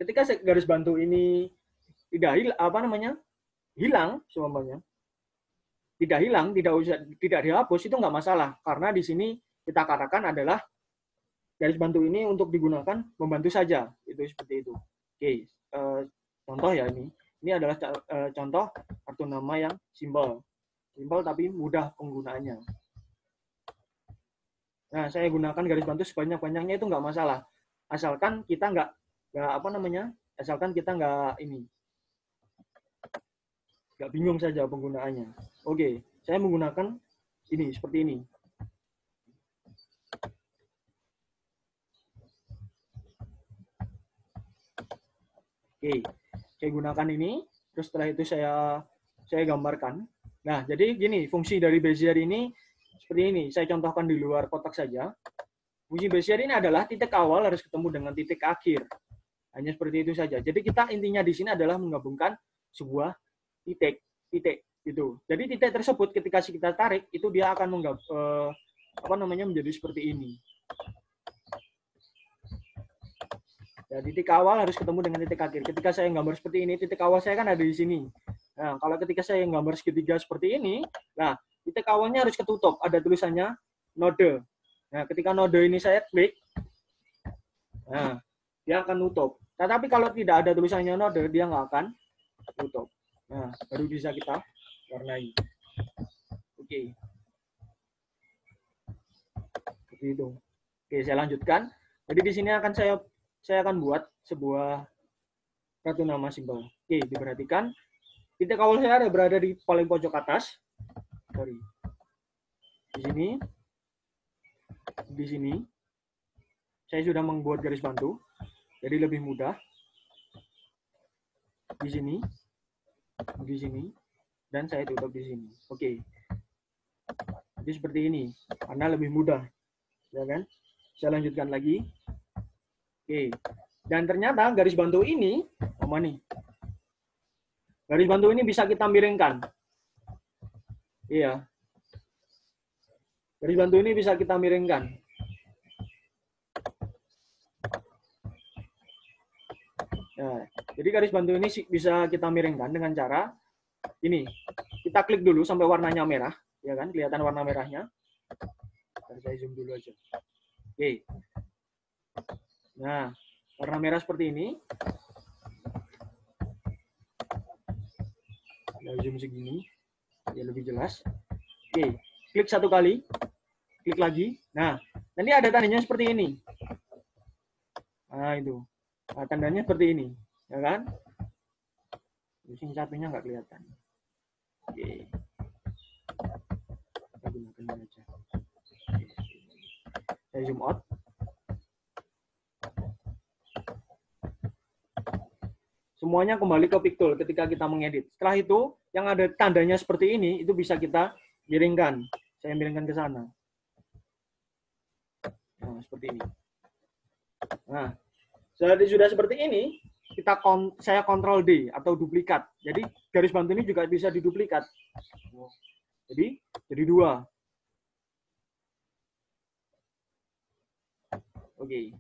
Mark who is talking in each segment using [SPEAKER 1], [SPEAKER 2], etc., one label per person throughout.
[SPEAKER 1] ketika garis bantu ini tidak hilang semuanya, tidak hilang, tidak dihapus, itu nggak masalah, karena di sini kita katakan adalah garis bantu ini untuk digunakan membantu saja, itu seperti itu. Oke, contoh ya ini adalah contoh kartu nama yang simpel tapi mudah penggunaannya. Nah, saya gunakan garis bantu sebanyak-banyaknya itu nggak masalah, asalkan kita nggak nggak bingung saja penggunaannya. Oke, saya menggunakan ini seperti ini. Oke, saya gunakan ini, terus setelah itu saya gambarkan. Nah, jadi gini, fungsi dari Bezier ini seperti ini. Saya contohkan di luar kotak saja. Fungsi Bezier ini adalah titik awal harus ketemu dengan titik akhir. Hanya seperti itu saja. Jadi kita intinya di sini adalah menggabungkan sebuah titik gitu. Jadi titik tersebut ketika kita tarik itu dia akan menjadi seperti ini. Ya, titik awal harus ketemu dengan titik akhir. Ketika saya gambar seperti ini, titik awal saya kan ada di sini. Nah, kalau ketika saya gambar segitiga seperti ini, nah titik awalnya harus ketutup. Ada tulisannya node. Nah, ketika node ini saya klik, nah dia akan nutup. Tetapi kalau tidak ada tulisannya node, dia nggak akan tutup. Nah, baru bisa kita warnai. Oke. Seperti itu. Oke, saya lanjutkan. Jadi di sini akan saya akan buat sebuah kartu nama simpel. Oke, diperhatikan. Titik awal saya ada berada di paling pojok atas. Sorry. Di sini. Saya sudah membuat garis bantu. Jadi lebih mudah. Di sini, dan saya tutup di sini. Oke. Jadi seperti ini, karena lebih mudah, ya kan? Saya lanjutkan lagi. Oke. Dan ternyata garis bantu ini, garis bantu ini bisa kita miringkan. Iya. Garis bantu ini bisa kita miringkan. Nah, jadi garis bantu ini bisa kita miringkan dengan cara ini. Kita klik dulu sampai warnanya merah, ya kan? Kelihatan warna merahnya. Saya zoom dulu aja. Oke. Nah, warna merah seperti ini. Saya zoom segini, ya lebih jelas. Oke, klik satu kali, klik lagi. Nah, nanti ada tandanya seperti ini. Nah, itu. Nah, tandanya seperti ini, ya kan? Sing satunya nggak kelihatan. Oke. Kita gunakan aja. Saya zoom out. Semuanya kembali ke Pictool ketika kita mengedit. Setelah itu, yang ada tandanya seperti ini, itu bisa kita miringkan. Saya miringkan ke sana. Nah, seperti ini. Nah, sudah seperti ini, saya kontrol D atau duplikat. Jadi garis bantu ini juga bisa diduplikat. Jadi 2. Oke.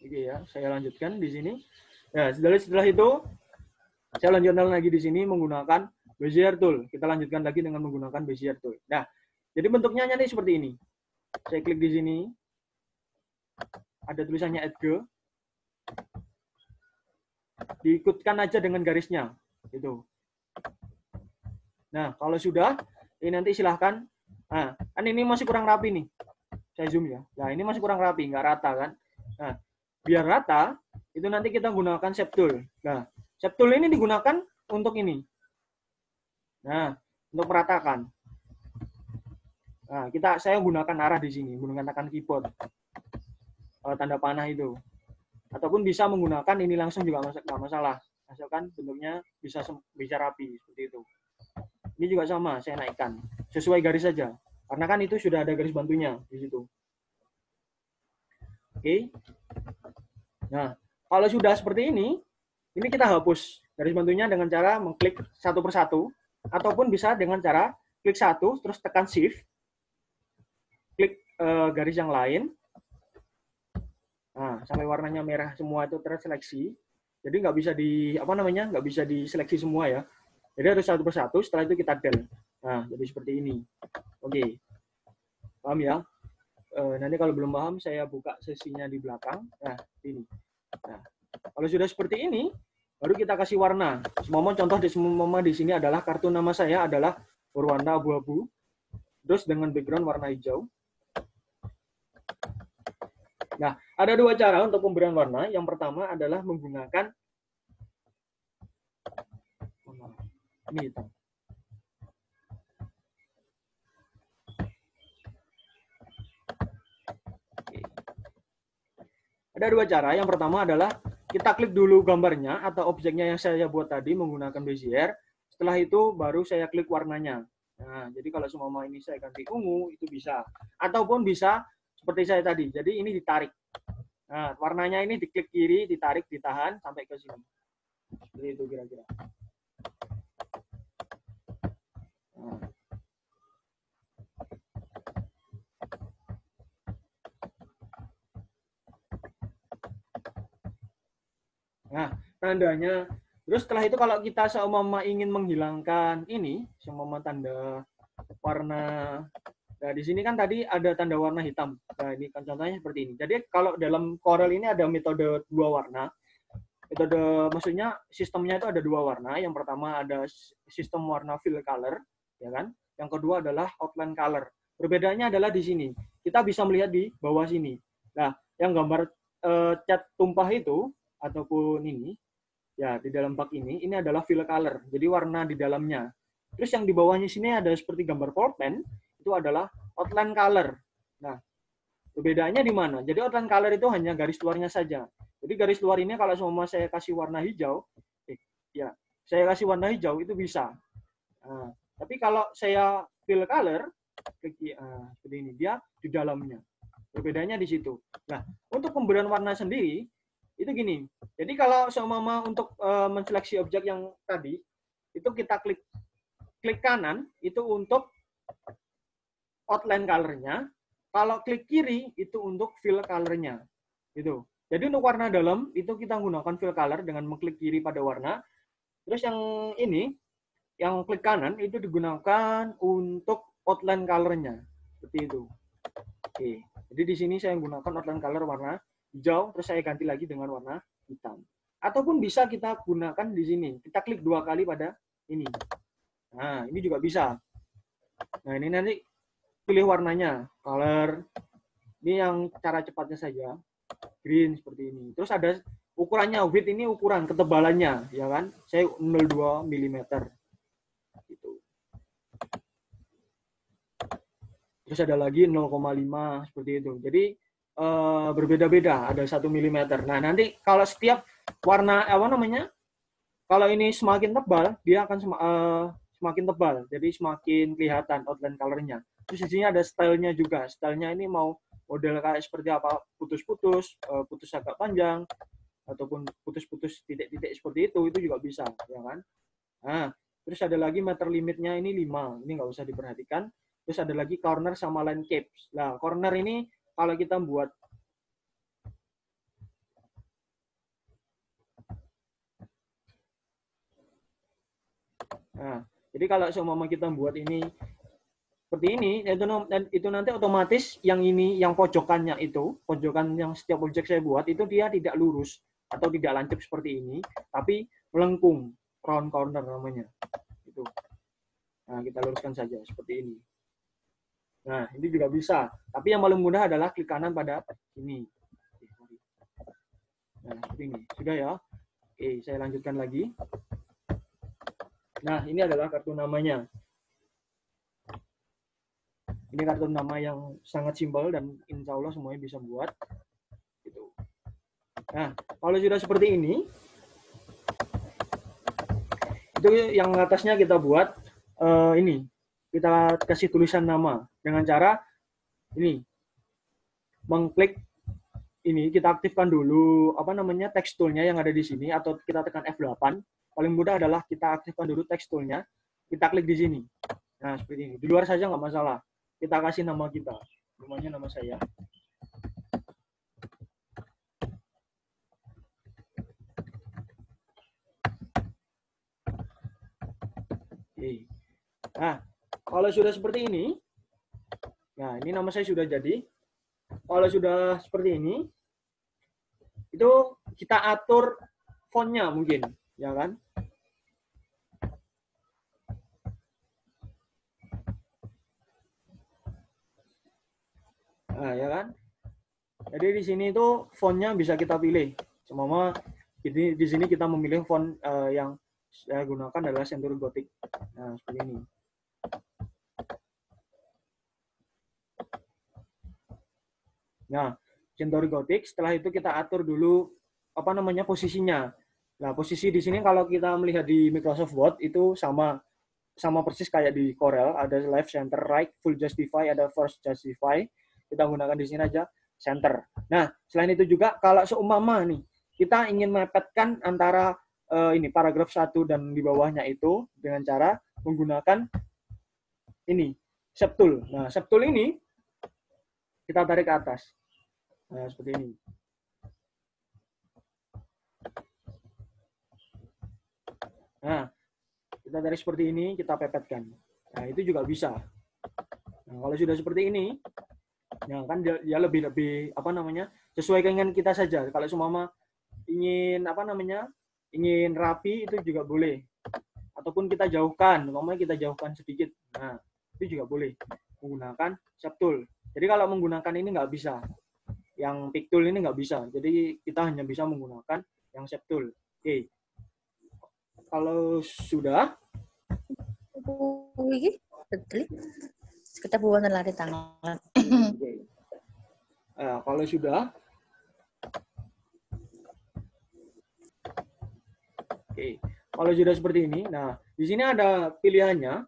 [SPEAKER 1] Oke ya, saya lanjutkan di sini. Ya, setelah itu saya lanjutkan lagi di sini menggunakan Bezier Tool. Kita lanjutkan lagi dengan menggunakan Bezier Tool. Nah, jadi bentuknya nanti seperti ini. Saya klik di sini. Ada tulisannya Edge. Diikutkan aja dengan garisnya. Gitu. Nah, kalau sudah, ini nanti silahkan. Nah, kan ini masih kurang rapi nih. Saya zoom ya. Nah, ini masih kurang rapi, nggak rata kan. Nah, biar rata, itu nanti kita gunakan Shape Tool. Nah, Shape Tool ini digunakan untuk ini. Nah, untuk meratakan. Nah, saya gunakan arah di sini, menggunakan keyboard. Tanda panah itu. Ataupun bisa menggunakan ini langsung juga nggak masalah. Asalkan bentuknya bisa rapi, seperti itu. Ini juga sama, saya naikkan. Sesuai garis saja. Karena kan itu sudah ada garis bantunya di situ. Oke. Nah, kalau sudah seperti ini, Ini kita hapus garis bantunya dengan cara mengklik satu persatu, ataupun bisa dengan cara klik satu, terus tekan shift, klik garis yang lain. Nah, sampai warnanya merah semua itu terseleksi. Jadi nggak bisa nggak bisa diseleksi semua ya. Jadi harus satu persatu. Setelah itu kita del. Nah, jadi seperti ini. Oke, paham ya? Nanti kalau belum paham, saya buka sesinya di belakang. Nah, ini. Nah, kalau sudah seperti ini, baru kita kasih warna. Semua contoh di sini adalah kartu nama saya adalah berwarna abu-abu, terus dengan background warna hijau. Nah, ada dua cara untuk pemberian warna. Yang pertama adalah menggunakan ini hitam. Ada dua cara. Yang pertama adalah kita klik dulu gambarnya atau objeknya yang saya buat tadi menggunakan Bezier. Setelah itu baru saya klik warnanya. Nah, jadi kalau semua ini saya ganti ungu, itu bisa. Ataupun bisa seperti saya tadi. Jadi ini ditarik. Nah, warnanya ini diklik kiri, ditarik, ditahan sampai ke sini. Seperti itu kira-kira. Nah, tandanya. Terus setelah itu kalau kita seumpama ingin menghilangkan ini, seumpama tanda warna. Nah, di sini kan tadi ada tanda warna hitam. Nah, ini kan contohnya seperti ini. Jadi kalau dalam Corel ini ada metode dua warna. Metode maksudnya sistemnya itu ada dua warna. Yang pertama ada sistem warna fill color, ya kan? Yang kedua adalah outline color. Perbedaannya adalah di sini. Kita bisa melihat di bawah sini. Nah, yang gambar cat tumpah itu ataupun ini ya di dalam bak ini adalah fill color. Jadi warna di dalamnya. Terus yang di bawahnya sini ada seperti gambar pulpen, itu adalah outline color. Nah, perbedaannya di mana? Jadi outline color itu hanya garis luarnya saja. Jadi garis luar ini kalau semua saya kasih warna hijau, saya kasih warna hijau itu bisa. Nah, tapi kalau saya fill color, seperti ini, dia di dalamnya. Perbedaannya di situ. Nah, untuk pemberian warna sendiri, itu gini. Jadi kalau seumpama untuk menseleksi objek yang tadi, itu kita klik kanan, itu untuk outline color-nya. Kalau klik kiri, itu untuk fill color-nya. Gitu. Jadi untuk warna dalam, itu kita gunakan fill color dengan mengklik kiri pada warna. Terus yang ini, yang klik kanan, itu digunakan untuk outline color-nya. Seperti itu. Oke. Jadi di sini saya menggunakan outline color warna hijau, terus saya ganti lagi dengan warna hitam. Ataupun bisa kita gunakan di sini. Kita klik 2 kali pada ini. Nah, ini juga bisa. Nah, ini nanti pilih warnanya, color. Ini yang cara cepatnya saja. Green seperti ini. Terus ada ukurannya, width ini ukuran ketebalannya, ya kan? Saya 0,2 mm. Gitu. Terus ada lagi 0,5 seperti itu. Jadi berbeda-beda, ada 1 mm. Nah, nanti kalau setiap warna kalau ini semakin tebal, dia akan semakin tebal. Jadi semakin kelihatan outline color-nya. Terus di sini ada stylenya juga. Stylenya ini mau model kayak seperti apa, putus-putus, putus agak panjang, ataupun putus-putus titik-titik seperti itu juga bisa, ya kan? Nah, terus ada lagi meter limitnya ini 5, ini nggak usah diperhatikan. Terus ada lagi corner sama line caps. Nah, corner ini kalau kita buat jadi kalau seumpama kita buat ini seperti ini, itu nanti otomatis yang ini, yang pojokan yang setiap objek saya buat, itu dia tidak lurus atau tidak lancip seperti ini, tapi melengkung, round corner namanya. Itu. Nah, kita luruskan saja seperti ini. Nah, ini juga bisa. Tapi yang paling mudah adalah klik kanan pada ini. Nah, seperti ini. Sudah ya? Oke, saya lanjutkan lagi. Nah, ini adalah kartu namanya. Ini kartu nama yang sangat simpel dan insya Allah semuanya bisa buat. Gitu. Nah, kalau sudah seperti ini, itu yang atasnya kita buat ini. Kita kasih tulisan nama dengan cara ini, mengklik ini kita aktifkan dulu apa namanya text toolnya yang ada di sini, atau kita tekan F8. Paling mudah adalah kita aktifkan dulu text toolnya, kita klik di sini. Nah, seperti ini. Di luar saja nggak masalah. Kita kasih nama kita. Namanya nama saya. Oke. Nah, kalau sudah seperti ini, nah ini nama saya sudah jadi. Kalau sudah seperti ini, itu kita atur fontnya mungkin, ya kan? Nah, ya kan? Jadi di sini itu fontnya bisa kita pilih. Semua di sini kita memilih font yang saya gunakan adalah Century Gothic. Nah, seperti ini. Nah, Century Gothic, setelah itu kita atur dulu apa namanya posisinya. Nah, posisi di sini kalau kita melihat di Microsoft Word itu sama persis kayak di Corel, ada left, center, right, full justify, ada first justify. Kita gunakan di sini aja center. Nah, selain itu juga kalau seumpama nih kita ingin mepetkan antara ini paragraf 1 dan di bawahnya itu dengan cara menggunakan ini subtool. Nah, subtool ini kita tarik ke atas. Nah, seperti ini. Nah, kita tarik seperti ini, kita pepetkan. Nah, itu juga bisa. Nah, kalau sudah seperti ini, ya kan dia lebih apa namanya sesuai keinginan kita saja. Kalau semua ingin apa namanya ingin rapi itu juga boleh, ataupun kita jauhkan, umpamanya kita jauhkan sedikit. Nah, itu juga boleh menggunakan subtool. Jadi kalau menggunakan ini nggak bisa, yang pick tool ini nggak bisa. Jadi kita hanya bisa menggunakan yang subtool. Oke. Kalau sudah,
[SPEAKER 2] kita buat lari tangan.
[SPEAKER 1] Kalau sudah, oke. Kalau sudah seperti ini, nah di sini ada pilihannya.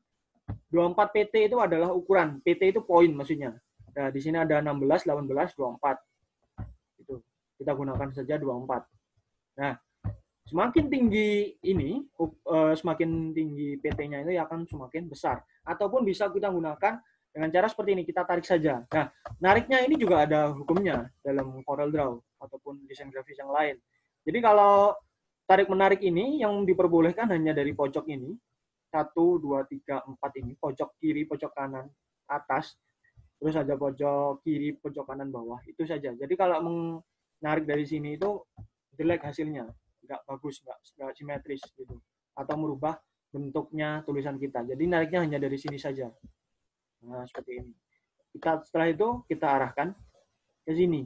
[SPEAKER 1] 24 PT itu adalah ukuran. PT itu poin maksudnya. Nah di sini ada 16, 18, 24. Itu kita gunakan saja 24. Nah semakin tinggi ini, semakin tinggi PT-nya itu akan semakin besar. Ataupun bisa kita gunakan dengan cara seperti ini, kita tarik saja. Nah, nariknya ini juga ada hukumnya dalam CorelDRAW ataupun desain grafis yang lain. Jadi kalau tarik-menarik ini yang diperbolehkan hanya dari pojok ini, 1, 2, 3, 4 ini, pojok kiri, pojok kanan, atas, terus ada pojok kiri, pojok kanan, bawah, itu saja. Jadi kalau menarik dari sini itu jelek hasilnya, nggak bagus, nggak simetris gitu, atau merubah bentuknya tulisan kita. Jadi nariknya hanya dari sini saja. Nah, seperti ini. Setelah itu kita arahkan ke sini.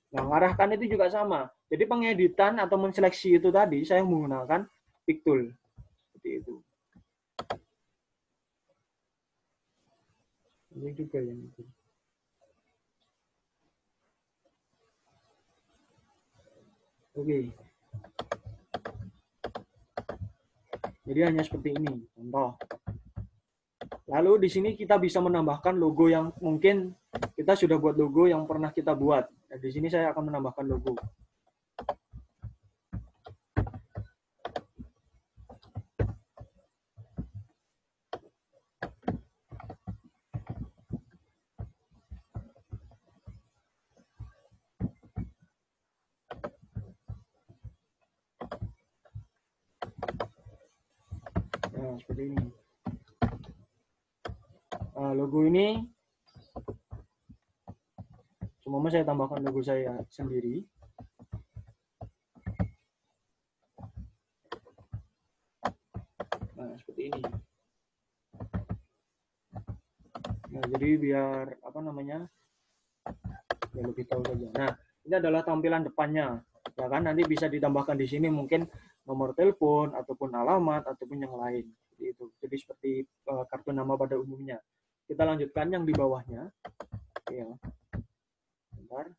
[SPEAKER 1] Nah, mengarahkan itu juga sama. Jadi pengeditan atau menseleksi itu tadi saya menggunakan pick tool. Seperti itu. Ini juga yang itu. Oke. Jadi hanya seperti ini, contoh. Lalu di sini kita bisa menambahkan logo yang mungkin kita sudah buat logo yang pernah kita buat. Nah, di sini saya akan menambahkan logo. Nah, seperti ini. Nah, logo ini cuma saya tambahkan logo saya sendiri. Nah, seperti ini. Nah, jadi biar apa namanya? Ya lebih tahu saja. Nah, ini adalah tampilan depannya. Ya kan nanti bisa ditambahkan di sini mungkin nomor telepon ataupun alamat ataupun yang lain. Jadi seperti kartu nama pada umumnya. Kita lanjutkan yang di bawahnya. Ya. Bentar.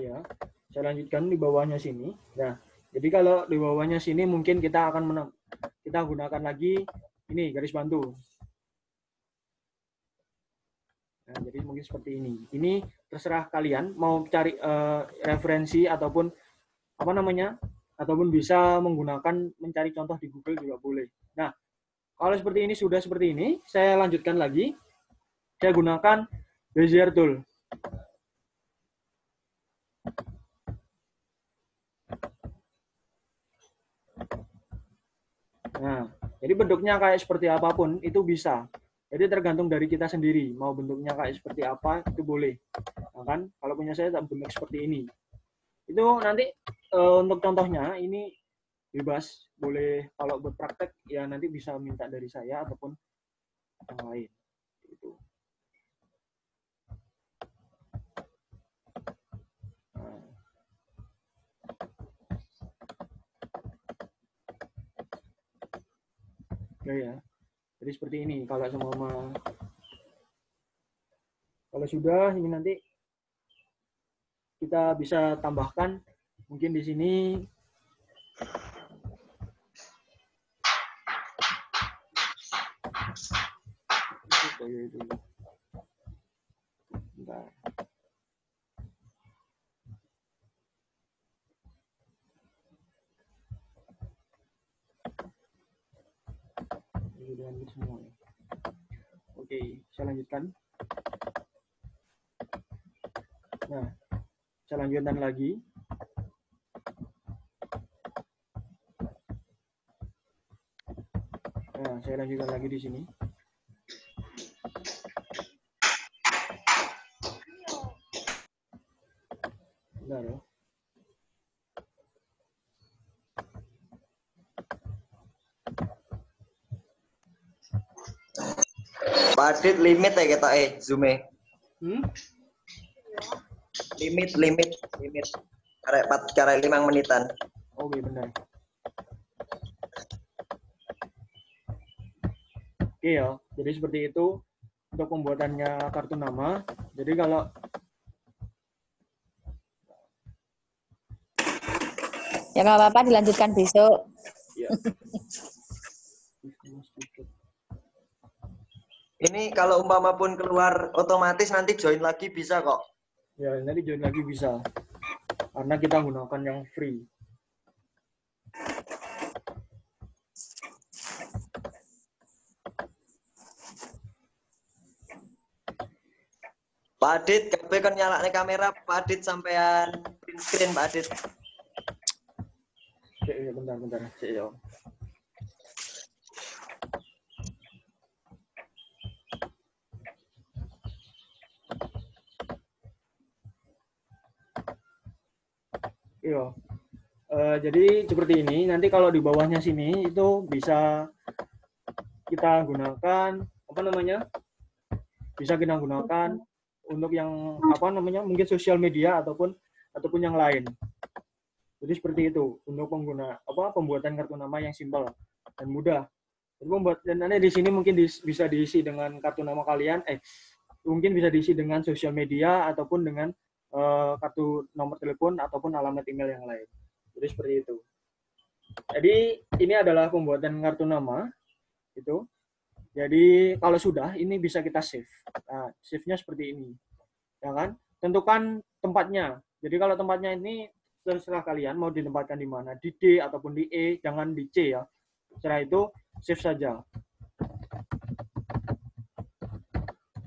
[SPEAKER 1] Iya, saya lanjutkan di bawahnya sini. Nah, Jadi kalau di bawahnya sini mungkin kita akan kita gunakan lagi ini garis bantu. Nah, jadi mungkin seperti ini. Ini terserah kalian mau cari referensi ataupun apa namanya, ataupun bisa menggunakan mencari contoh di Google juga boleh. Nah, kalau seperti ini sudah seperti ini, saya lanjutkan lagi. Saya gunakan Bezier tool. Nah, jadi bentuknya kayak seperti apapun itu bisa. Jadi tergantung dari kita sendiri, mau bentuknya kayak seperti apa itu boleh. Nah, kan, kalau punya saya bentuk seperti ini. Itu nanti untuk contohnya ini bebas, boleh kalau buat praktek ya nanti bisa minta dari saya ataupun yang lain. Gitu. Nah. Ya, jadi seperti ini kalau semua kalau sudah ini nanti kita bisa tambahkan mungkin di sini bentar. Ini semua. Oke, saya lanjutkan. Nah, saya lanjutkan lagi. Nah, saya lanjutkan lagi di sini. Bentar ya.
[SPEAKER 3] Padit limit ya kita zoom limit karek 5 menitan.
[SPEAKER 1] Oke, benar. Oke ya, jadi seperti itu untuk pembuatannya kartu nama. Jadi kalau
[SPEAKER 2] ya nggak apa-apa, dilanjutkan besok.
[SPEAKER 1] ya.
[SPEAKER 3] Ini kalau umpama pun keluar otomatis nanti join lagi bisa kok.
[SPEAKER 1] Ya, nanti join lagi bisa. Karena kita gunakan yang free.
[SPEAKER 3] Pak Adit, kabeh kan nyalakne kamera, Pak Adit sampean print screen Pak Adit.
[SPEAKER 1] Bentar. Cek ya. Iya. Jadi seperti ini. Nanti kalau di bawahnya sini itu bisa kita gunakan apa namanya? Bisa kita gunakan untuk yang apa namanya? Mungkin sosial media ataupun yang lain. Jadi seperti itu untuk pembuatan kartu nama yang simpel dan mudah. Dan nanti di sini mungkin bisa diisi dengan kartu nama kalian. Mungkin bisa diisi dengan sosial media ataupun dengan kartu nomor telepon ataupun alamat email yang lain. Jadi seperti itu. Jadi ini adalah pembuatan kartu nama itu. Jadi kalau sudah ini bisa kita save. Nah, save-nya seperti ini. Ya kan? Tentukan tempatnya. Jadi kalau tempatnya ini terserah kalian mau ditempatkan di mana, di D ataupun di E, jangan di C ya. Setelah itu save saja.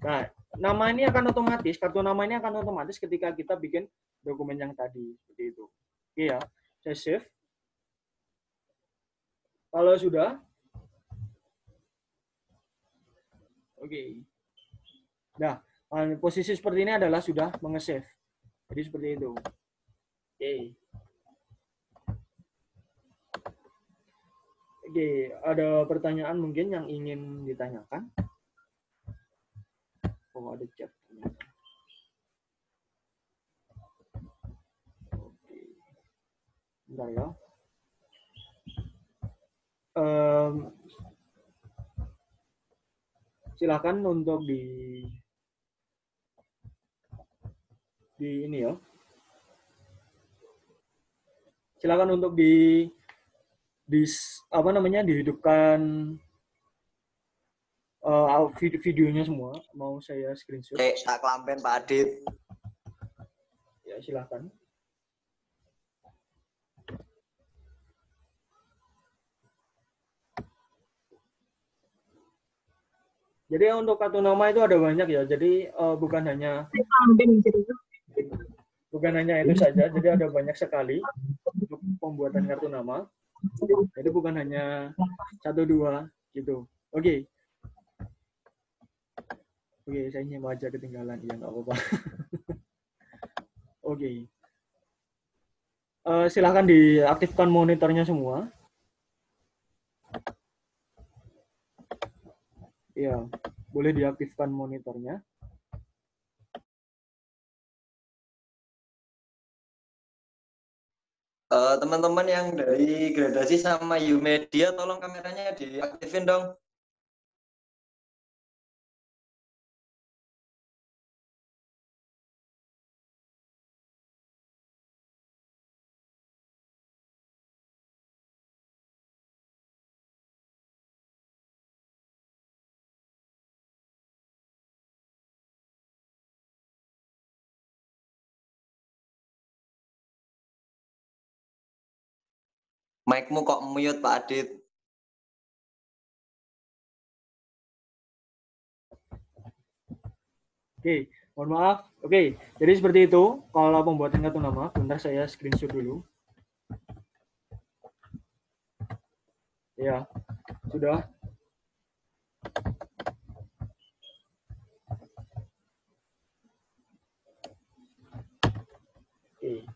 [SPEAKER 1] Nah, nama ini akan otomatis, kartu nama ini akan otomatis ketika kita bikin dokumen yang tadi seperti itu. Oke ya, saya save. Kalau sudah, oke. Nah, posisi seperti ini adalah sudah menge-save. Jadi seperti itu. Oke. Oke, ada pertanyaan mungkin yang ingin ditanyakan? Oh, ada chat. Oke. Bentar ya. Silakan untuk di ini ya. silakan untuk apa namanya dihidupkan videonya semua. Mau saya screenshot?
[SPEAKER 3] Tak kelampen Pak Adit.
[SPEAKER 1] Ya silakan. Jadi untuk kartu nama itu ada banyak ya. Jadi bukan hanya itu saja. Jadi ada banyak sekali untuk pembuatan kartu nama. Jadi bukan hanya 1, 2 gitu. Oke, saya nyimak aja ketinggalan. Iya nggak apa-apa. Oke. Silahkan diaktifkan monitornya semua. Ya, boleh diaktifkan monitornya.
[SPEAKER 3] Teman-teman yang dari gradasi sama Umedia, tolong kameranya diaktifin dong. Mic-mu kok mute Pak Adit.
[SPEAKER 1] Oke, mohon maaf. Oke, jadi seperti itu. Kalau pembuatan kartu nama, bentar saya screenshot dulu. Ya, sudah. Oke.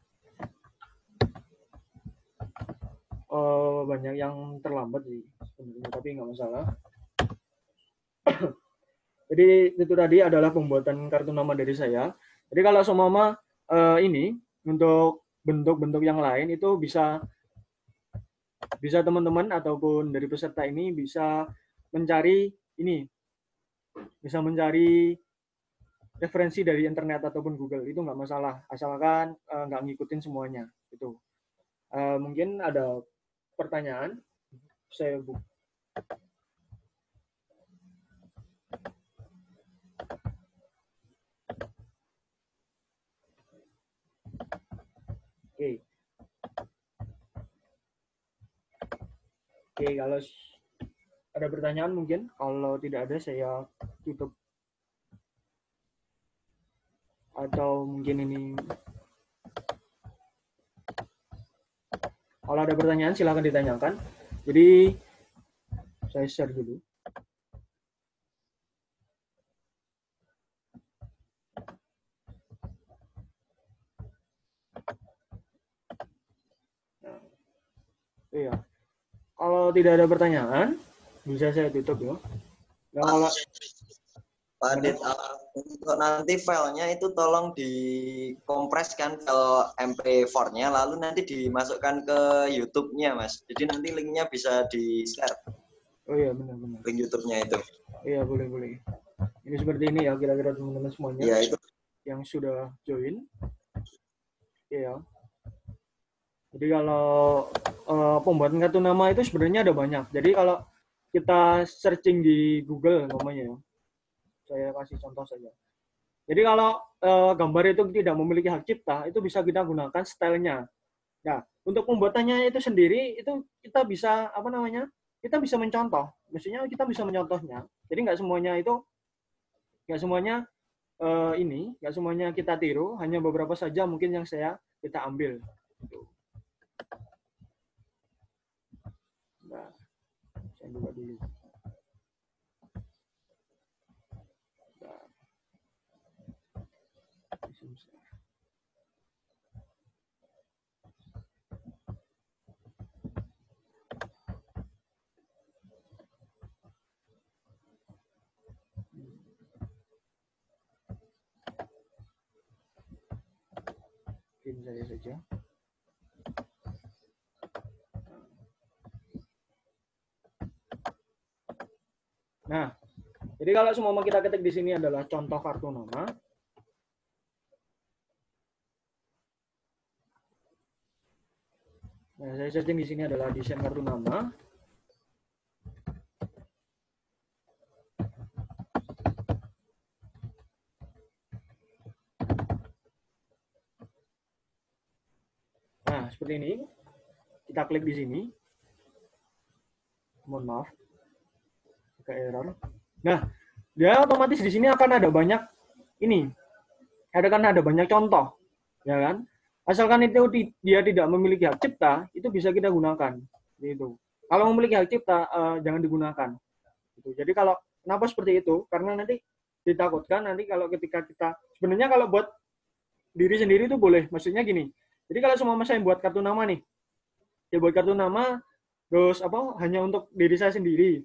[SPEAKER 1] Banyak yang terlambat sih sebenarnya, tapi nggak masalah. Jadi itu tadi adalah pembuatan kartu nama dari saya. Jadi kalau seumpama ini untuk bentuk-bentuk yang lain itu bisa teman-teman ataupun dari peserta ini bisa mencari ini, bisa mencari referensi dari internet ataupun Google, itu nggak masalah, asalkan nggak ngikutin semuanya. Itu mungkin ada pertanyaan, saya buka. Oke, kalau ada pertanyaan mungkin, kalau tidak ada saya tutup. Atau mungkin ini, kalau ada pertanyaan silakan ditanyakan. Jadi saya share dulu. Nah, iya. Kalau tidak ada pertanyaan, bisa saya tutup ya. Nah, kalau
[SPEAKER 3] Pak Adit, untuk nanti filenya itu tolong dikompreskan ke MP4-nya, lalu nanti dimasukkan ke YouTube-nya, Mas. Jadi nanti linknya bisa di-share.
[SPEAKER 1] Oh iya, benar-benar.
[SPEAKER 3] Link YouTube-nya itu.
[SPEAKER 1] Iya, boleh. Ini seperti ini ya, kira-kira teman-teman semuanya.
[SPEAKER 3] Iya, itu.
[SPEAKER 1] Yang sudah join. Iya. Jadi kalau pembuatan kartu nama itu sebenarnya ada banyak. Jadi kalau kita searching di Google namanya ya, saya kasih contoh saja. Jadi kalau gambar itu tidak memiliki hak cipta, itu bisa kita gunakan stylenya. Nah, untuk pembuatannya itu sendiri, itu kita bisa apa namanya? Kita bisa mencontoh. Maksudnya kita bisa mencontohnya. Jadi nggak semuanya nggak semuanya kita tiru, hanya beberapa saja mungkin yang kita ambil. Nah, saya buka dulu. Bikin saya saja. Nah, jadi kalau semua kita ketik di sini adalah contoh kartu nama. Nah, saya setting di sini adalah desain kartu nama. Nah, seperti ini. Kita klik di sini. Mohon maaf. Ke error. Nah, dia otomatis di sini akan ada banyak ini. Ada banyak contoh, ya kan? Asalkan itu dia tidak memiliki hak cipta, itu bisa kita gunakan. Gitu. Kalau memiliki hak cipta, jangan digunakan. Gitu. Jadi kalau kenapa seperti itu? Karena nanti ditakutkan nanti kalau ketika kita sebenarnya kalau buat diri sendiri itu boleh. Maksudnya gini. Jadi kalau semua saya buat kartu nama nih, ya buat kartu nama terus hanya untuk diri saya sendiri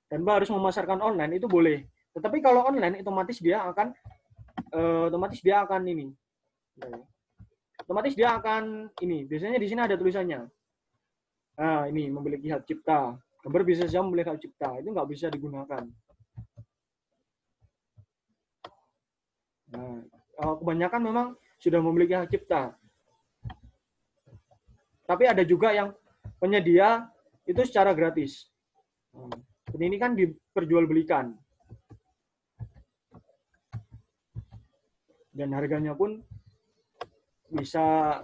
[SPEAKER 1] tanpa harus memasarkan online itu boleh. Tetapi kalau online otomatis dia akan ini. Otomatis dia akan ini. Biasanya di sini ada tulisannya. Nah, ini memiliki hak cipta. Gambar bisa saja memiliki hak cipta. Itu nggak bisa digunakan. Nah, kebanyakan memang sudah memiliki hak cipta. Tapi ada juga yang penyedia itu secara gratis. Dan ini kan diperjualbelikan. Dan harganya pun bisa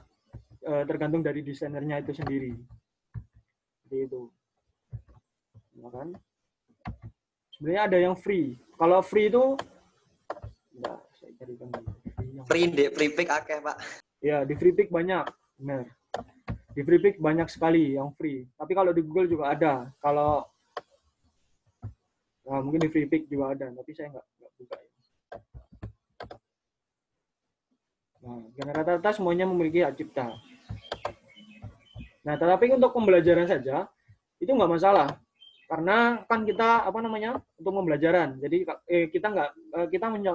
[SPEAKER 1] tergantung dari desainernya itu sendiri. Seperti itu. Ya kan? Sebenarnya ada yang free. Kalau free itu saya carikan
[SPEAKER 3] free di free pick akeh, Pak.
[SPEAKER 1] Ya, di free pick banyak. Benar. Di free pick banyak sekali yang free. Tapi kalau di Google juga ada. Kalau mungkin di free pick juga ada, tapi saya nggak buka ya. Nah, rata-rata semuanya memiliki hak cipta. Nah, tetapi untuk pembelajaran saja itu nggak masalah, karena kan kita untuk pembelajaran. Jadi kita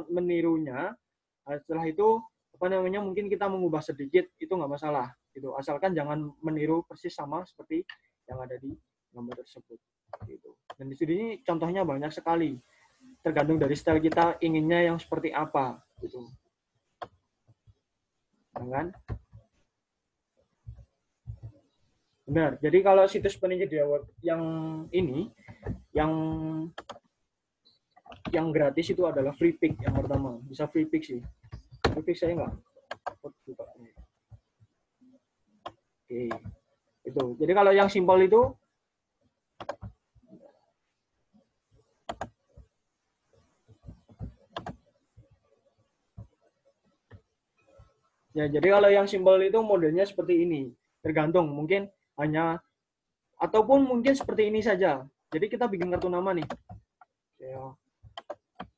[SPEAKER 1] menirunya. Setelah itu mungkin kita mengubah sedikit itu nggak masalah. Gitu. Asalkan jangan meniru persis sama seperti yang ada di gambar tersebut. Gitu. Dan di sini contohnya banyak sekali. Tergantung dari style kita inginnya yang seperti apa. Gitu. Kan? Benar. Jadi kalau situs penyedia yang ini, yang gratis itu adalah free pick yang pertama. Bisa free pick sih. Free pick saya nggak. Oke. Itu. Jadi kalau yang simpel itu ya, jadi kalau yang simpel itu modelnya seperti ini. Tergantung, mungkin hanya ataupun mungkin seperti ini saja. Jadi kita bikin kartu nama nih. Saya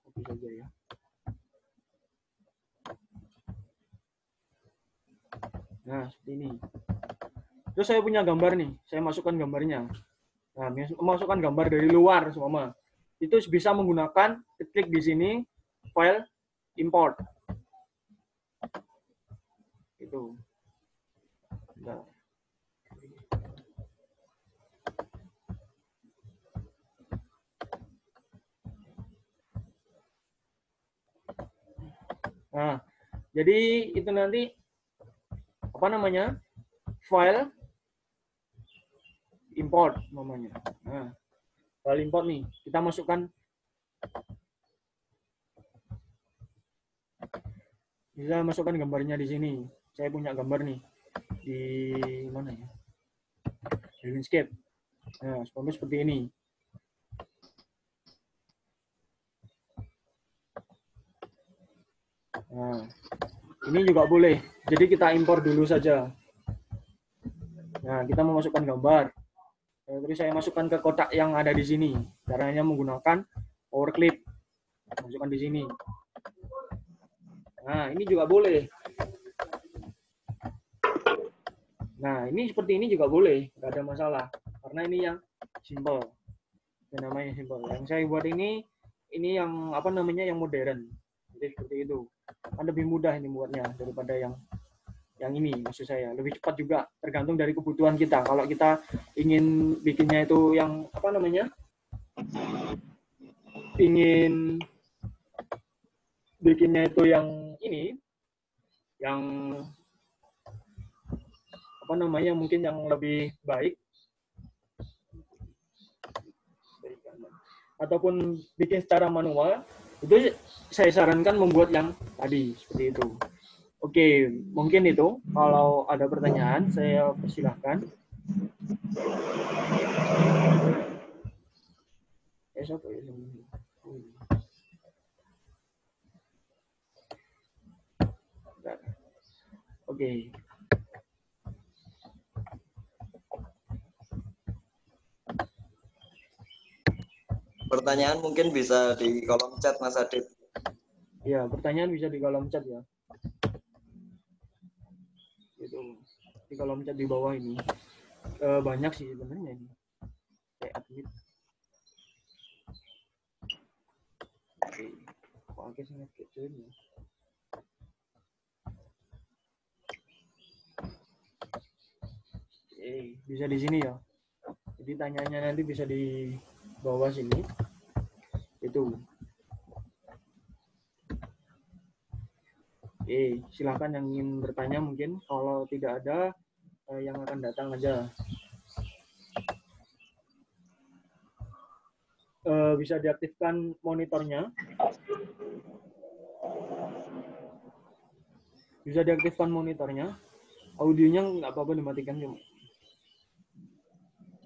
[SPEAKER 1] copy saja ya. Nah, seperti ini. Terus saya punya gambar nih, saya masukkan gambarnya. Nah, masukkan gambar dari luar semua. Itu bisa menggunakan klik di sini, file, import. Itu. Nah, jadi itu nanti file import namanya. Nah, file import nih, kita masukkan bisa masukkan gambarnya di sini. Saya punya gambar nih di mana ya? Di landscape. Nah, seperti ini. Nah, ini juga boleh. Jadi kita impor dulu saja. Nah, kita memasukkan gambar. Terus saya masukkan ke kotak yang ada di sini. Caranya menggunakan power clip. Masukkan di sini. Nah, ini juga boleh. Nah, ini seperti ini juga boleh. Nggak ada masalah. Karena ini yang simple. Yang namanya simple. Yang saya buat ini yang yang modern. Jadi seperti itu. Kan lebih mudah ini buatnya daripada yang ini, maksud saya lebih cepat juga, tergantung dari kebutuhan kita. Kalau kita ingin bikinnya itu yang ingin bikinnya itu yang ini, yang apa namanya, mungkin yang lebih baik, ataupun bikin secara manual, itu saya sarankan membuat yang tadi seperti itu. Oke, mungkin itu. Kalau ada pertanyaan, saya persilahkan. Siapa ya? Oke.
[SPEAKER 3] Pertanyaan mungkin bisa di kolom chat Mas Adit.
[SPEAKER 1] Ya, pertanyaan bisa di kolom chat ya. Itu di kolom chat di bawah ini. Banyak sih sebenarnya ini. Kayak admit. Oke. Oke, sangat kecil ya. Oke, bisa di sini ya. Jadi tanyanya nanti bisa di bawah sini. Itu. Oke, silakan yang ingin bertanya mungkin. Kalau tidak ada, yang akan datang aja. Bisa diaktifkan monitornya. Bisa diaktifkan monitornya. Audionya nggak apa-apa dimatikan cuma.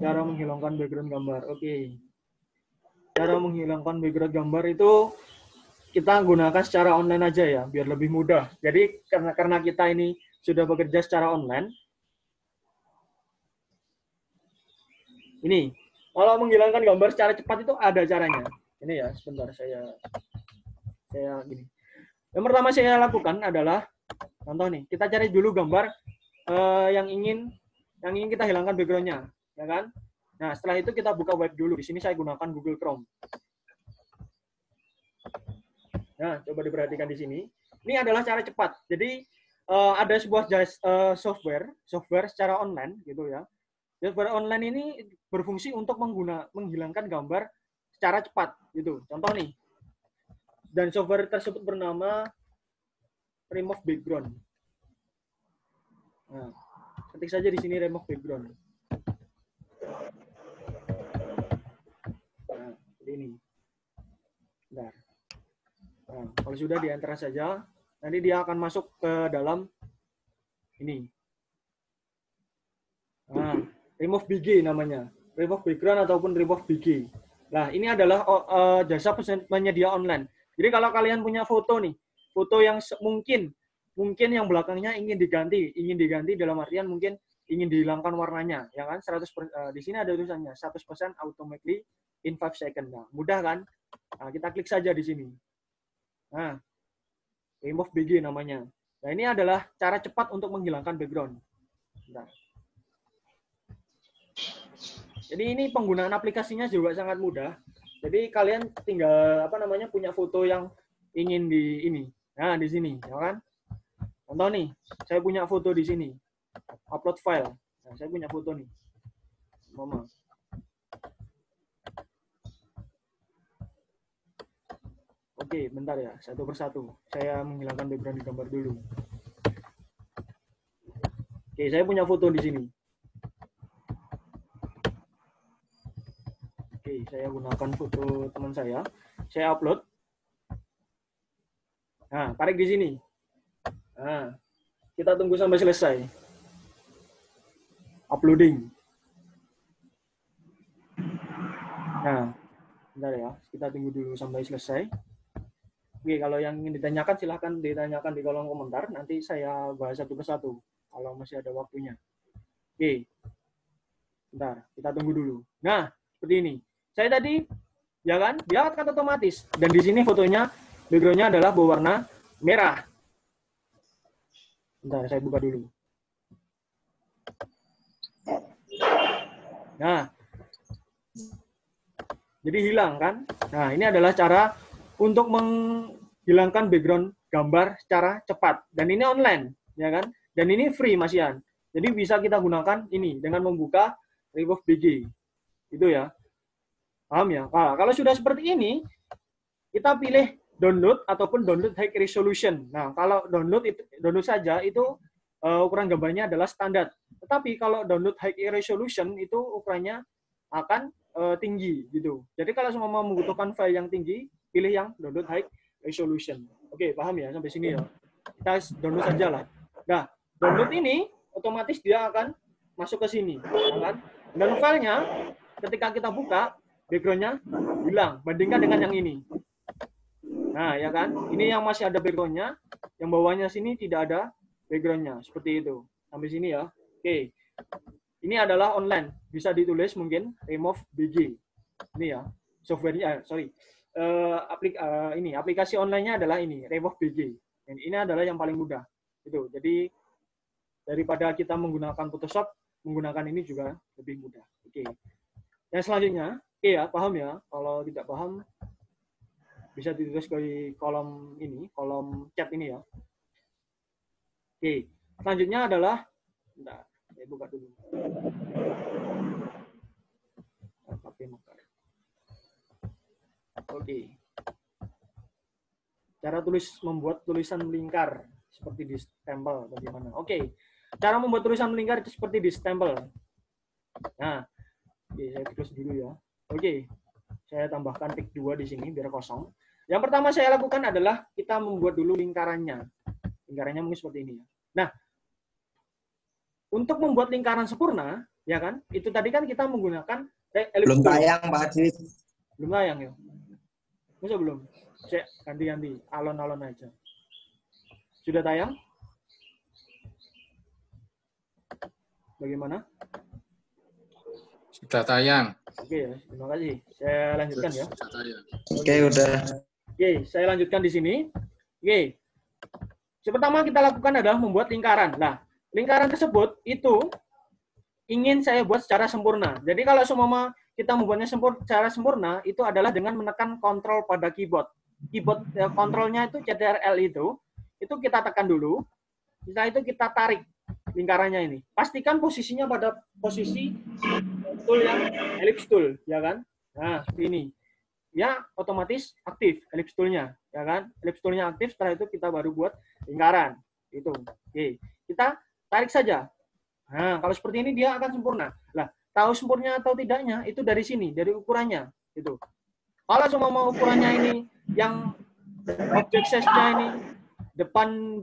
[SPEAKER 1] Cara menghilangkan background gambar. Oke. Cara menghilangkan background gambar itu kita gunakan secara online aja ya, biar lebih mudah. Jadi karena kita ini sudah bekerja secara online, ini kalau menghilangkan gambar secara cepat itu ada caranya. Ini ya, sebentar saya gini. Yang pertama saya lakukan adalah contoh nih, kita cari dulu gambar yang ingin kita hilangkan backgroundnya, ya kan? Nah setelah itu kita buka web dulu. Di sini saya gunakan Google Chrome. Nah, coba diperhatikan di sini. Ini adalah cara cepat. Jadi ada sebuah software secara online gitu ya. Software online ini berfungsi untuk menghilangkan gambar secara cepat gitu. Contoh nih. Dan software tersebut bernama Remove Background. Nah, ketik saja di sini Remove Background. Nah, seperti ini. Bentar. Nah, kalau sudah di enter saja, nanti dia akan masuk ke dalam ini. Nah, Remove BG namanya. Remove Background ataupun Remove BG. Nah, ini adalah jasa penyedia online. Jadi kalau kalian punya foto nih, foto yang mungkin yang belakangnya ingin diganti dalam artian mungkin ingin dihilangkan warnanya, ya kan? 100%, di sini ada tulisannya 100% automatically in 5 seconds. Nah, mudah kan? Nah, kita klik saja di sini. Nah, Remove BG namanya. Nah, ini adalah cara cepat untuk menghilangkan background. Nah. Jadi ini penggunaan aplikasinya juga sangat mudah. Jadi kalian tinggal punya foto yang ingin di ini. Nah, di sini, ya kan? Contoh nih, saya punya foto di sini. Upload file. Nah, saya punya foto nih. Mama. Oke, bentar ya, satu persatu. Saya menghilangkan background di gambar dulu. Oke, saya punya foto di sini. Oke, saya gunakan foto teman saya. Saya upload. Nah, tarik di sini. Nah, kita tunggu sampai selesai. Uploading. Nah, bentar ya, kita tunggu dulu sampai selesai. Oke, kalau yang ingin ditanyakan silahkan ditanyakan di kolom komentar. Nanti saya bahas satu persatu kalau masih ada waktunya. Oke, bentar, kita tunggu dulu. Nah, seperti ini. Saya tadi, ya kan, dia akan otomatis. Dan di sini fotonya, background-nya adalah berwarna merah. Bentar, saya buka dulu. Nah, jadi hilang kan? Nah, ini adalah cara untuk menghilangkan background gambar secara cepat. Dan ini online, ya kan? Dan ini free, Mas Ian. Jadi bisa kita gunakan ini dengan membuka Remove BG. Itu ya. Paham ya? Nah, kalau sudah seperti ini, kita pilih download ataupun download high resolution. Nah, kalau download saja itu ukuran gambarnya adalah standar. Tetapi kalau download high resolution itu ukurannya akan tinggi gitu. Jadi kalau semua membutuhkan file yang tinggi, pilih yang download high resolution. Oke, paham ya sampai sini ya. Kita download saja lah. Nah, download ini otomatis dia akan masuk ke sini, ya kan? Dan filenya ketika kita buka, background-nya hilang bandingkan dengan yang ini. Nah, ya kan? Ini yang masih ada background-nya, yang bawahnya sini tidak ada background-nya. Seperti itu. Sampai sini ya. Oke. Ini adalah online. Bisa ditulis mungkin remove BG. Ini ya. Software-nya, sorry. Ini aplikasi online-nya adalah ini, remove BG. Dan ini adalah yang paling mudah. Itu. Jadi daripada kita menggunakan Photoshop, menggunakan ini juga lebih mudah. Oke. Yang selanjutnya, oke ya, paham ya? Kalau tidak paham, bisa ditulis di kolom ini, kolom chat ini ya. Oke, selanjutnya adalah, bentar, saya buka dulu. Oke. Cara membuat tulisan melingkar seperti di stempel bagaimana? Oke. Cara membuat tulisan melingkar itu seperti di stempel. Nah, oke, saya tulis dulu ya. Oke. Saya tambahkan tik 2 di sini biar kosong. Yang pertama saya lakukan adalah kita membuat dulu lingkarannya. Lingkarannya mungkin seperti ini ya. Nah, untuk membuat lingkaran sempurna, ya kan? Itu tadi kan kita menggunakan ellipse
[SPEAKER 3] Belum
[SPEAKER 1] tool.
[SPEAKER 3] tayang, Pak Adit.
[SPEAKER 1] Belum tayang ya? Masa belum? Saya ganti-ganti, alon-alon aja. Sudah tayang? Bagaimana?
[SPEAKER 4] Sudah tayang.
[SPEAKER 1] Oke ya, terima kasih. Saya lanjutkan ya.
[SPEAKER 4] Sudah tayang.
[SPEAKER 3] Oke, udah.
[SPEAKER 1] Oke, saya lanjutkan di sini. Oke. Pertama kita lakukan adalah membuat lingkaran. Nah, lingkaran tersebut itu ingin saya buat secara sempurna. Jadi kalau semua kita membuatnya secara sempurna, itu adalah dengan menekan kontrol pada keyboard. Keyboard kontrolnya itu CTRL itu kita tekan dulu. Setelah itu kita tarik lingkarannya ini. Pastikan posisinya pada posisi tool yang ellipse tool, ya kan? Nah, seperti ini. Ya, otomatis aktif ellipse tool-nya, ya kan? Ellipse tool-nya aktif, setelah itu kita baru buat lingkaran. Itu. Oke. Kita tarik saja. Nah, kalau seperti ini dia akan sempurna. Lah, tahu sempurna atau tidaknya itu dari sini, dari ukurannya. Itu. Kalau cuma mau ukurannya ini, yang objek size-nya ini, depan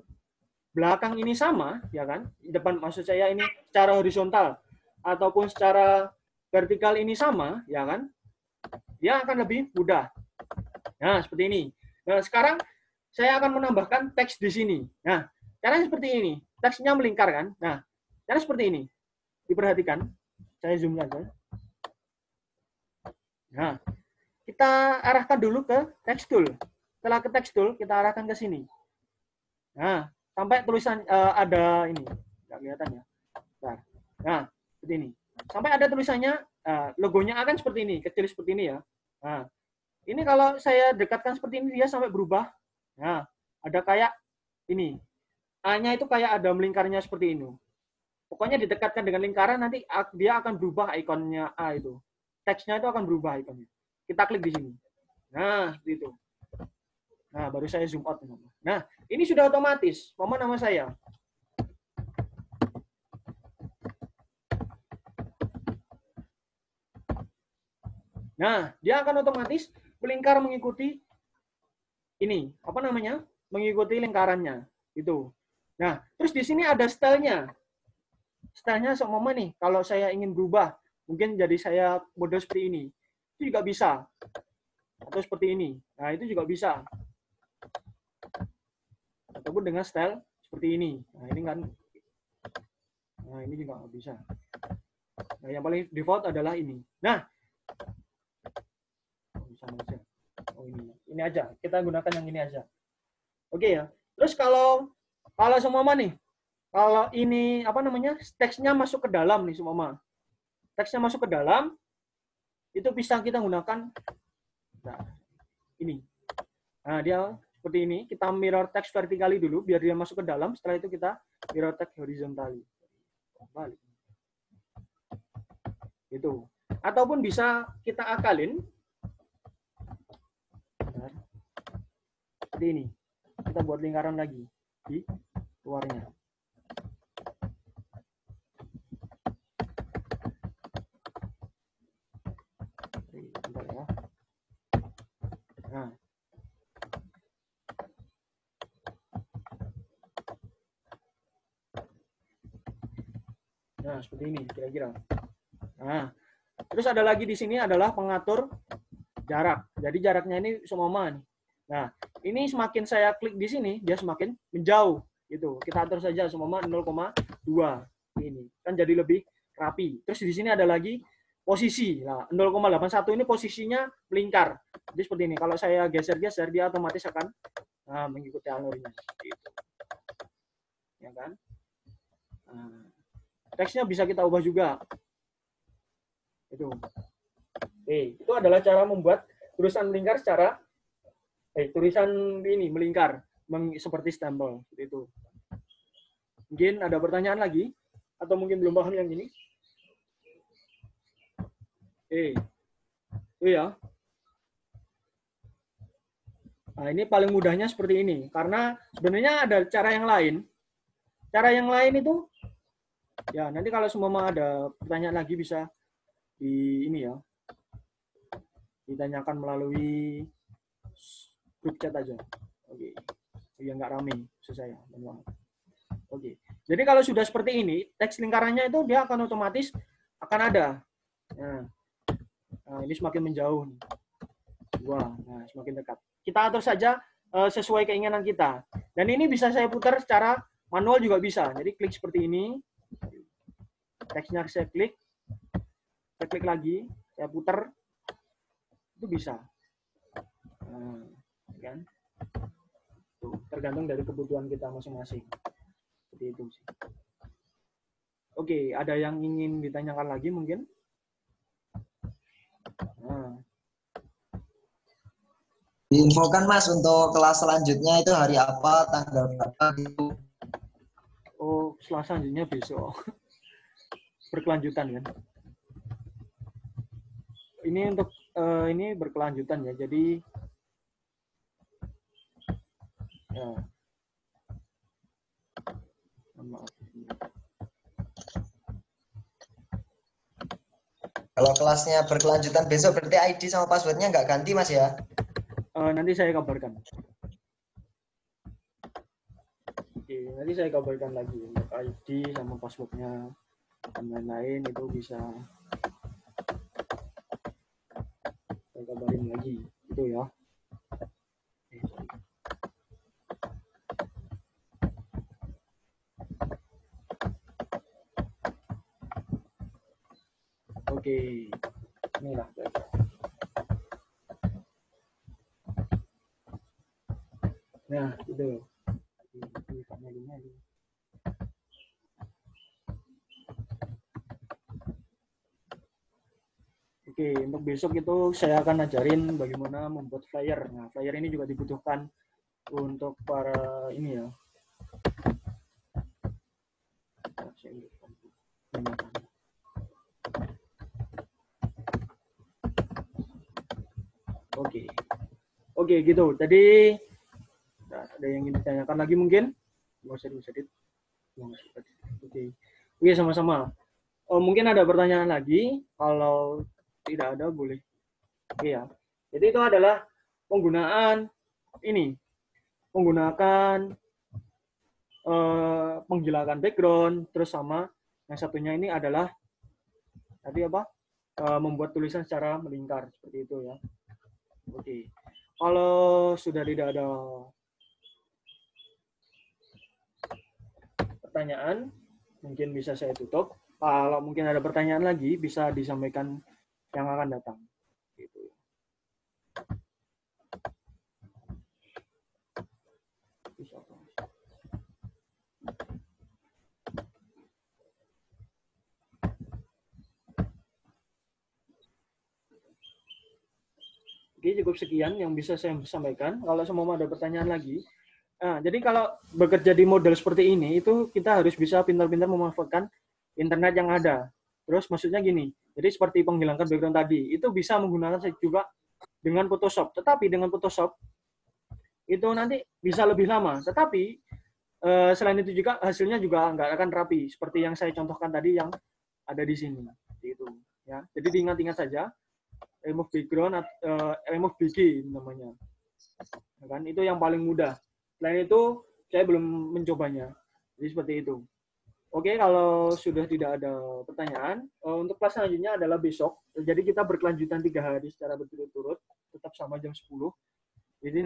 [SPEAKER 1] belakang ini sama, ya kan? Depan maksud saya ini secara horizontal ataupun secara vertikal ini sama, ya kan? Dia akan lebih mudah. Nah, seperti ini. Nah, sekarang saya akan menambahkan teks di sini. Nah, caranya seperti ini. Teksnya melingkar kan? Nah, cara seperti ini. Diperhatikan. Saya zoom saja. Nah, kita arahkan dulu ke text tool. Setelah ke text tool, kita arahkan ke sini. Nah, sampai tulisan ada ini. Nggak kelihatan ya. Bentar. Nah, seperti ini. Sampai ada tulisannya, logonya akan seperti ini, kecil seperti ini ya. Nah, ini kalau saya dekatkan seperti ini, dia sampai berubah. Nah, ada kayak ini. A-nya itu kayak ada melingkarnya seperti ini. Pokoknya didekatkan dengan lingkaran, nanti dia akan berubah ikonnya A itu. Teksnya itu akan berubah ikonnya. Kita klik di sini. Nah, seperti itu. Nah, baru saya zoom out. Nah, ini sudah otomatis. Mama nama saya. Nah, dia akan otomatis melingkar mengikuti ini. Apa namanya? Mengikuti lingkarannya. Itu. Nah, terus di sini ada stylenya. Stylenya seumpama nih, kalau saya ingin berubah, mungkin jadi saya model seperti ini. Itu juga bisa. Atau seperti ini. Nah, itu juga bisa. Ataupun dengan style seperti ini. Nah, ini kan. Nah, ini juga nggak bisa. Nah, yang paling default adalah ini. Nah, sama aja. Oh, ini aja. Kita gunakan yang ini aja. Oke ya. Terus kalau semua nih, kalau ini apa namanya, teksnya masuk ke dalam nih semua. Teksnya masuk ke dalam, itu bisa kita gunakan. Nah, ini. Nah, dia seperti ini. Kita mirror text vertically dulu, biar dia masuk ke dalam. Setelah itu kita mirror text horizontally. Balik. Itu. Ataupun bisa kita akalin. Seperti ini. Kita buat lingkaran lagi di luarnya. Nah. Nah, seperti ini kira-kira. Nah, terus ada lagi di sini adalah pengatur jarak. Jadi jaraknya ini seumpama nih. Nah, ini semakin saya klik di sini, dia semakin menjauh. Gitu. Kita atur saja seumpama 0,2. Ini kan jadi lebih rapi. Terus di sini ada lagi posisi. Nah, 0,81 ini posisinya melingkar. Jadi seperti ini. Kalau saya geser-geser, dia otomatis akan mengikuti alurnya. Gitu. Ya kan? Nah, teksnya bisa kita ubah juga. Itu. Itu adalah cara membuat tulisan melingkar secara tulisan ini melingkar seperti stempel itu. Mungkin ada pertanyaan lagi atau mungkin belum paham yang ini? Ya. Nah, ini paling mudahnya seperti ini karena sebenarnya ada cara yang lain. Cara yang lain itu ya nanti kalau semua ada pertanyaan lagi bisa di ini ya. Ditanyakan melalui grup chat aja. Oke. Biar nggak rame saya. Oke. Jadi kalau sudah seperti ini, teks lingkarannya itu dia akan otomatis akan ada. Nah, ini semakin menjauh. Nah, semakin dekat. Kita atur saja sesuai keinginan kita. Dan ini bisa saya putar secara manual juga bisa. Jadi klik seperti ini. Teksnya saya klik lagi, saya putar. Itu bisa. Nah, kan? Tuh, tergantung dari kebutuhan kita masing-masing. Seperti itu sih. Oke, ada yang ingin ditanyakan lagi mungkin? Nah.
[SPEAKER 3] Diinfokan Mas untuk kelas selanjutnya itu hari apa, tanggal berapa gitu.
[SPEAKER 1] Oh, kelas selanjutnya besok. Berkelanjutan kan? Ini untuk ini berkelanjutan ya. Jadi ya. Maaf.
[SPEAKER 3] Kalau kelasnya berkelanjutan besok berarti ID sama passwordnya nggak ganti Mas ya?
[SPEAKER 1] Nanti saya kabarkan. Oke, nanti saya kabarkan lagi untuk ID sama passwordnya dan lain-lain itu bisa saya kabarin lagi. Itu ya. Oke, inilah. Nah, itu. Oke, untuk besok itu saya akan ajarin bagaimana membuat flyer. Nah, flyer ini juga dibutuhkan untuk para ini ya. Oke, gitu. Jadi ada yang ingin ditanyakan lagi mungkin? Oke, sama-sama. Mungkin ada pertanyaan lagi. Kalau tidak ada boleh. Iya. Jadi itu adalah penggunaan ini, menggunakan menghilangkan background, terus sama yang satunya ini adalah tadi apa? Membuat tulisan secara melingkar seperti itu ya. Oke. Kalau sudah tidak ada pertanyaan, mungkin bisa saya tutup. Kalau mungkin ada pertanyaan lagi, bisa disampaikan yang akan datang. Gitu. Oke, cukup sekian yang bisa saya sampaikan. Kalau semua ada pertanyaan lagi, jadi kalau bekerja di model seperti ini, itu kita harus bisa pintar-pintar memanfaatkan internet yang ada. Terus maksudnya gini, jadi seperti menghilangkan background tadi, itu bisa menggunakan juga dengan Photoshop. Tetapi dengan Photoshop, itu nanti bisa lebih lama. Tetapi selain itu juga hasilnya juga nggak akan rapi, seperti yang saya contohkan tadi yang ada di sini. Gitu, ya. Jadi diingat-ingat saja. remove background, remove BG namanya. Ya kan? Itu yang paling mudah. Selain itu, saya belum mencobanya. Jadi seperti itu. Oke, kalau sudah tidak ada pertanyaan, untuk kelas selanjutnya adalah besok. Jadi kita berkelanjutan 3 hari secara berturut-turut, tetap sama jam 10. Jadi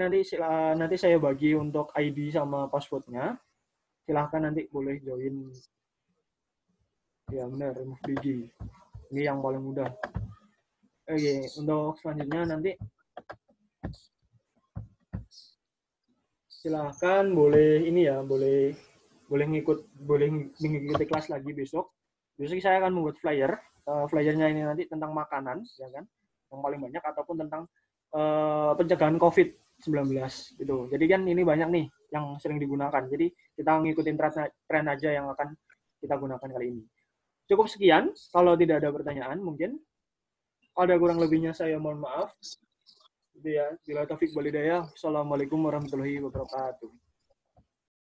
[SPEAKER 1] nanti saya bagi untuk ID sama passwordnya. Silahkan nanti boleh join. Ya benar, remove BG. Ini yang paling mudah. Oke, untuk selanjutnya nanti silahkan boleh ini ya, boleh mengikuti kelas lagi besok. Besok saya akan membuat flyer. Flyernya ini nanti tentang makanan, ya kan, yang paling banyak, ataupun tentang pencegahan COVID-19 gitu. Jadi kan ini banyak nih yang sering digunakan. Jadi kita ngikutin tren aja yang akan kita gunakan kali ini. Cukup sekian. Kalau tidak ada pertanyaan, mungkin ada kurang lebihnya saya mohon maaf. Gitu ya. Bila taufik walhidayah. Assalamualaikum warahmatullahi wabarakatuh.